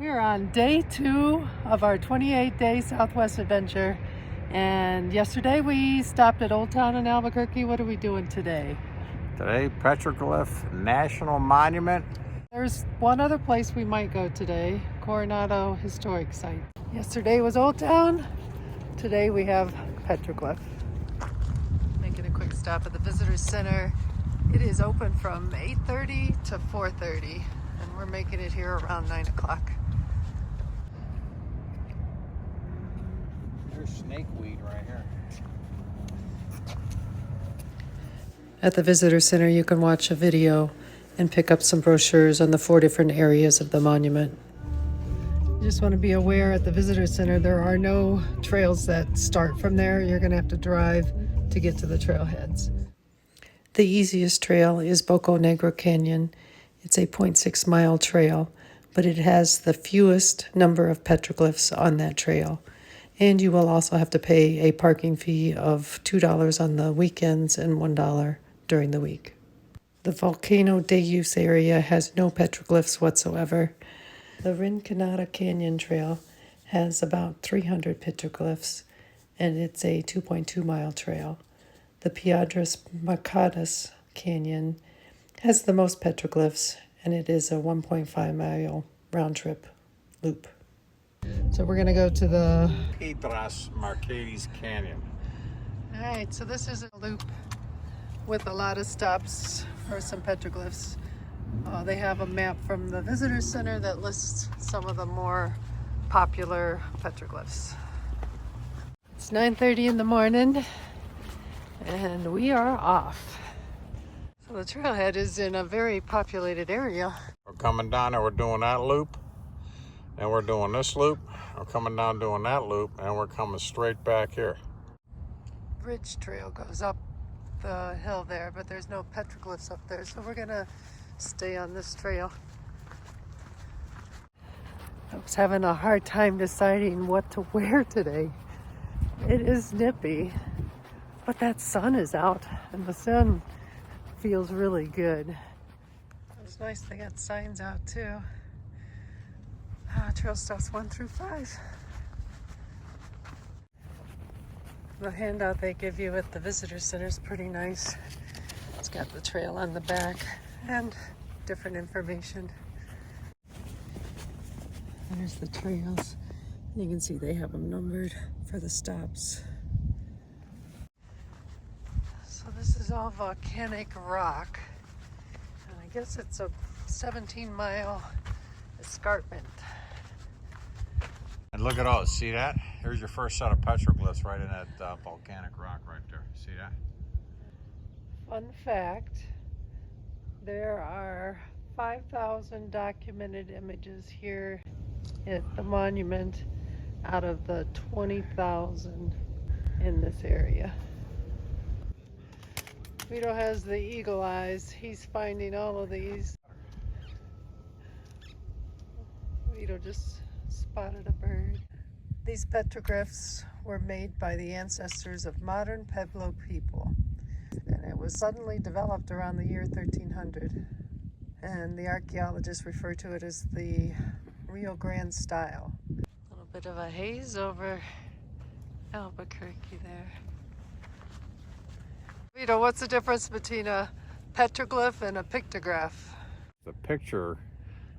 We're on day 2 of our 28-day Southwest adventure, and yesterday we stopped at Old Town in Albuquerque. What are we doing today? Today, Petroglyph National Monument. There's one other place we might go today, Coronado Historic Site. Yesterday was Old Town, today we have Petroglyph. Making a quick stop at the Visitor Center. It is open from 8:30 to 4:30, and we're making it here around 9 o'clock. There's snakeweed right here. At the Visitor Center, you can watch a video and pick up some brochures on the 4 different areas of the monument. You just want to be aware at the Visitor Center, there are no trails that start from there. You're going to have to drive to get to the trailheads. The easiest trail is Boco Negra Canyon. It's a 0.6 mile trail, but it has the fewest number of petroglyphs on that trail. And you will also have to pay a parking fee of $2 on the weekends and $1 during the week. The Volcano de Use area has no petroglyphs whatsoever. The Rinconada Canyon trail has about 300 petroglyphs, and it's a 2.2 mile trail. The Piedras Marcadas Canyon has the most petroglyphs, and it is a 1.5 mile round trip loop. So we're going to go to the Piedras Marcadas Canyon. All right, so this is a loop with a lot of stops for some petroglyphs. They have a map from the Visitor Center that lists some of the more popular petroglyphs. It's 9:30 in the morning, and we are off. So the trailhead is in a very populated area. We're coming down and we're doing that loop, and we're doing this loop. We're coming down doing that loop, and we're coming straight back here. Bridge trail goes up the hill there, but there's no petroglyphs up there, so we're gonna stay on this trail. I was having a hard time deciding what to wear today. It is nippy, but that sun is out, and the sun feels really good. It's nice they got signs out too. Trail stops 1 through 5. The handout they give you at the Visitor Center is pretty nice. It's got the trail on the back and different information. There's the trails. You can see they have them numbered for the stops. So this is all volcanic rock, and I guess it's a 17-mile escarpment. And look at all, see that? Here's your first set of petroglyphs right in that volcanic rock right there. See that? Fun fact, there are 5,000 documented images here at the monument out of the 20,000 in this area. Vito has the eagle eyes. He's finding all of these. Vito just spotted a bird. These petroglyphs were made by the ancestors of modern Pueblo people, and it was suddenly developed around the year 1300, and the archaeologists refer to it as the Rio Grande style. A little bit of a haze over Albuquerque there. Vito, what's the difference between a petroglyph and a pictograph? The picture,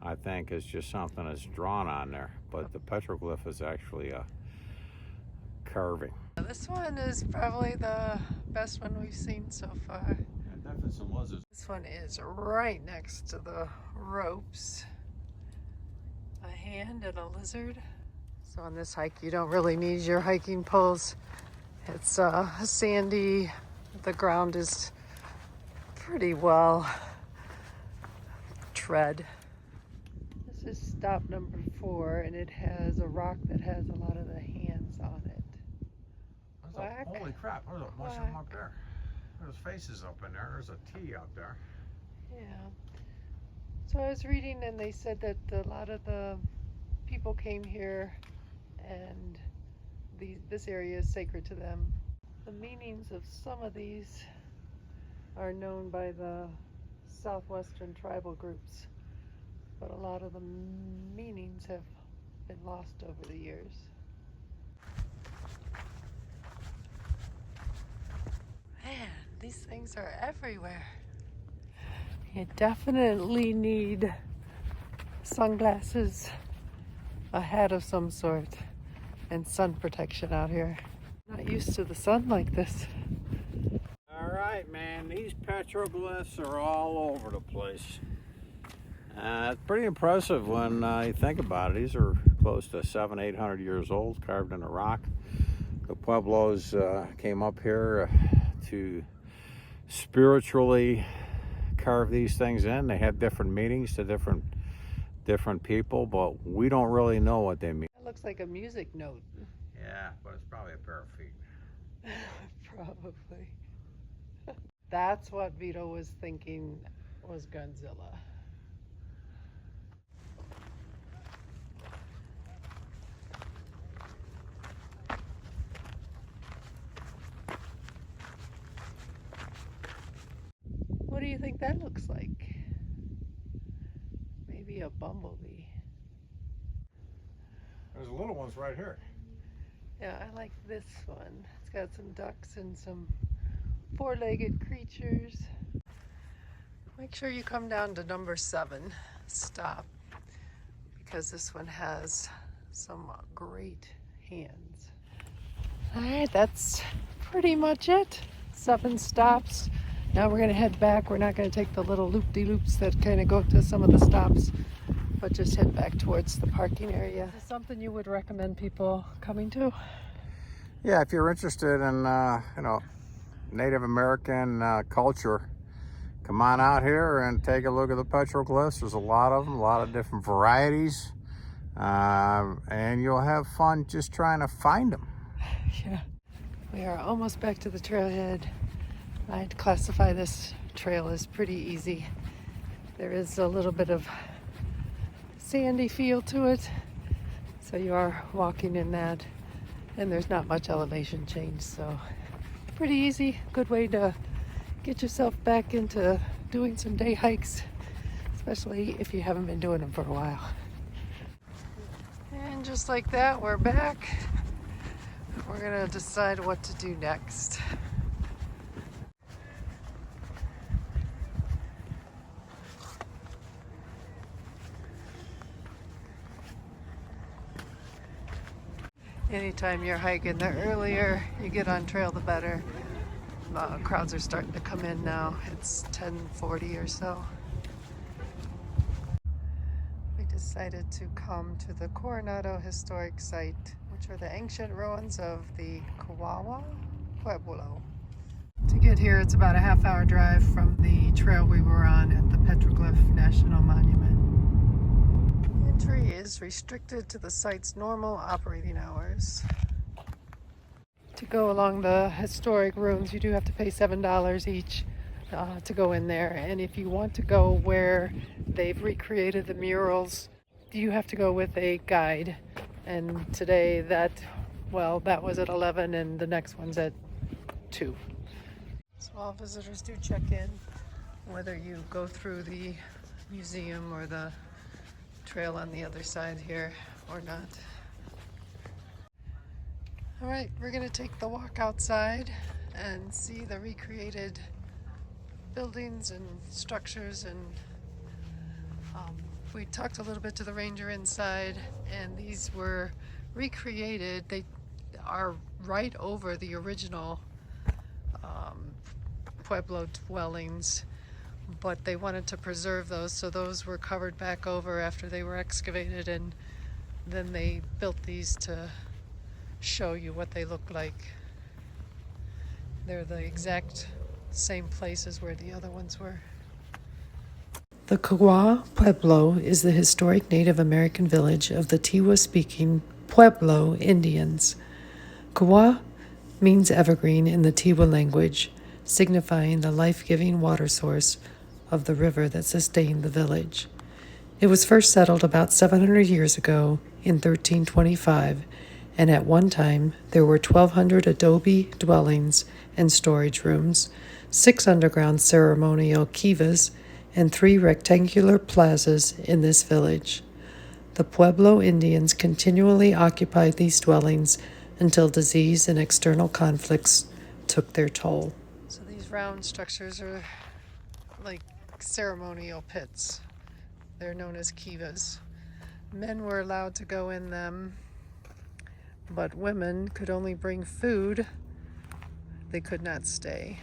I think, is just something that's drawn on there, but the petroglyph is actually a carving. This one is probably the best one we've seen so far. Yeah, definitely some lizards. This one is right next to the ropes. A hand and a lizard. So on this hike, you don't really need your hiking poles. It's sandy. The ground is pretty well tread. This is stop number 4, and it has a rock that has a lot of the hands on it. Holy crap, there's a bunch of them up there. There's faces up in there. There's a T up there. Yeah. So I was reading, and they said that a lot of the people came here, and this area is sacred to them. The meanings of some of these are known by the southwestern tribal groups, but a lot of the meanings have been lost over the years. Man, these things are everywhere. You definitely need sunglasses, a hat of some sort, and sun protection out here. Not used to the sun like this. All right, man, these petroglyphs are all over the place. It's pretty impressive when you think about it. These are close to 700-800 years old, carved in the rock. The Pueblos came up here to spiritually carve these things in. They have different meanings to different people, but we don't really know what they mean. It looks like a music note. Yeah, but it's probably a pair of feet. Probably. That's what Vito was thinking was Godzilla. What do you think that looks like? Maybe a bumblebee. There's little ones right here. Yeah, I like this one. It's got some ducks and some four-legged creatures. Make sure you come down to number 7. Stop. Because this one has some great hands. Alright, that's pretty much it. 7 stops. Now we're going to head back. We're not going to take the little loop-de-loops that kind of go to some of the stops, but just head back towards the parking area. Is this something you would recommend people coming to? Yeah, if you're interested in, Native American culture, come on out here and take a look at the petroglyphs. There's a lot of them, a lot of different varieties, and you'll have fun just trying to find them. Yeah, we are almost back to the trailhead. I'd classify this trail as pretty easy. There is a little bit of sandy feel to it, so you are walking in that, and there's not much elevation change, so pretty easy. Good way to get yourself back into doing some day hikes, especially if you haven't been doing them for a while. And just like that, we're back. We're gonna decide what to do next. Anytime you're hiking, the earlier you get on trail, the better. Crowds are starting to come in now. It's 10:40 or so. We decided to come to the Coronado Historic Site, which are the ancient ruins of the Kawawa Pueblo. To get here, it's about a half-hour drive from the trail we were on at the Petroglyph National Monument. Entry is restricted to the site's normal operating hours. To go along the historic ruins, you do have to pay $7 each to go in there. And if you want to go where they've recreated the murals, you have to go with a guide. And today that was at 11 and the next one's at 2. So all visitors do check in, whether you go through the museum or the trail on the other side here or not. All right, we're gonna take the walk outside and see the recreated buildings and structures, and we talked a little bit to the ranger inside, and these were recreated. They are right over the original Pueblo dwellings, but they wanted to preserve those, so those were covered back over after they were excavated, and then they built these to show you what they look like. They're the exact same places where the other ones were. The Kawawa Pueblo is the historic Native American village of the Tiwa-speaking Pueblo Indians. Kawawa means evergreen in the Tiwa language, signifying the life-giving water source of the river that sustained the village. It was first settled about 700 years ago in 1325, and at one time there were 1,200 adobe dwellings and storage rooms, 6 underground ceremonial kivas, and 3 rectangular plazas in this village. The Pueblo Indians continually occupied these dwellings until disease and external conflicts took their toll. So these round structures are like ceremonial pits. They're known as kivas. Men were allowed to go in them, but women could only bring food. They could not stay.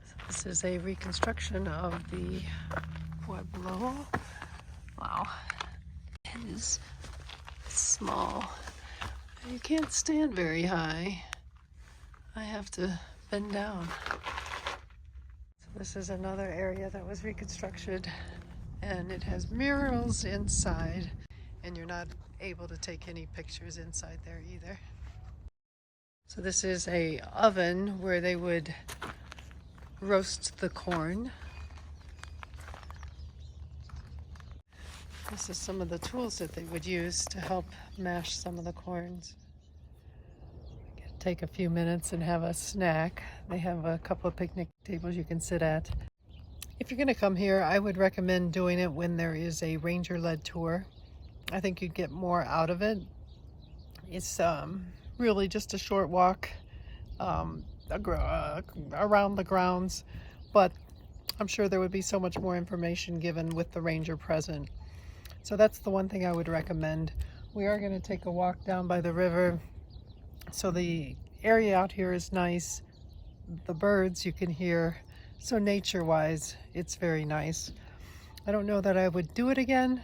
So this is a reconstruction of the Pueblo. Wow, it is small. You can't stand very high. I have to bend down. So this is another area that was reconstructed, and it has murals inside, and you're not able to take any pictures inside there either. So this is a oven where they would roast the corn. This is some of the tools that they would use to help mash some of the corns. Take a few minutes and have a snack. They have a couple of picnic tables you can sit at. If you're going to come here, I would recommend doing it when there is a ranger-led tour. I think you'd get more out of it. It's really just a short walk around the grounds, but I'm sure there would be so much more information given with the ranger present. So that's the one thing I would recommend. We are going to take a walk down by the river. So the area out here is nice. The birds you can hear. So nature-wise, it's very nice. I don't know that I would do it again.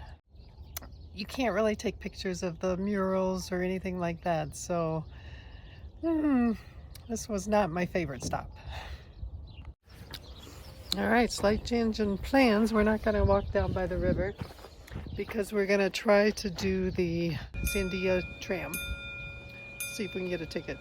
You can't really take pictures of the murals or anything like that. So this was not my favorite stop. All right, slight change in plans. We're not going to walk down by the river because we're going to try to do the Sandia tram. See if we can get a ticket.